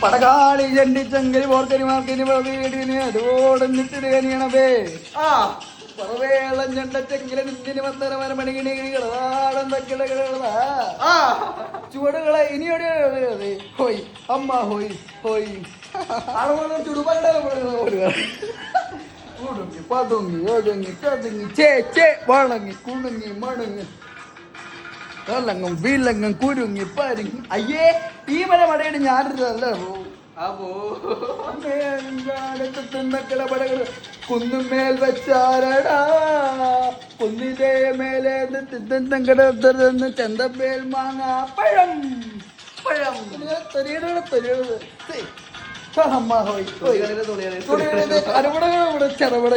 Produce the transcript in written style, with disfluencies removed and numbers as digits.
പടകാളി ചണ്ടിച്ചങ്കരി പോർക്കരി മാർക്കിനി പ്രതിനി അതോടൊന്നിട്ട് കനിയണവേ പറവേളം ചണ്ടച്ചെങ്കിലും Indian വന്നര മണികിണികളാടം തക്കിടകളാ ചുവടുകളെ ഇനിയോടെ ഹോയ് അമ്മ ഹോയ് ഹോയ് കുടുങ്ങി പതുങ്ങി ഒതുങ്ങി ചതുങ്ങി ചേ വളങ്ങി കുണുങ്ങി മണുങ്ങി കലങ്ങും വിലങ്ങും കുരുങ്ങി പരുങ്ങി അയ്യേ ഈ മല മടയുടെ ഞാനിരുന്നല്ലേ കുന്നുമേൽ വെച്ചാരടാ കുന്നിന്റെ മേലെ ചെന്തമേൽ മാങ്ങ പഴം പഴം അമ്മ ഹോയ് അരവട ചെറുപട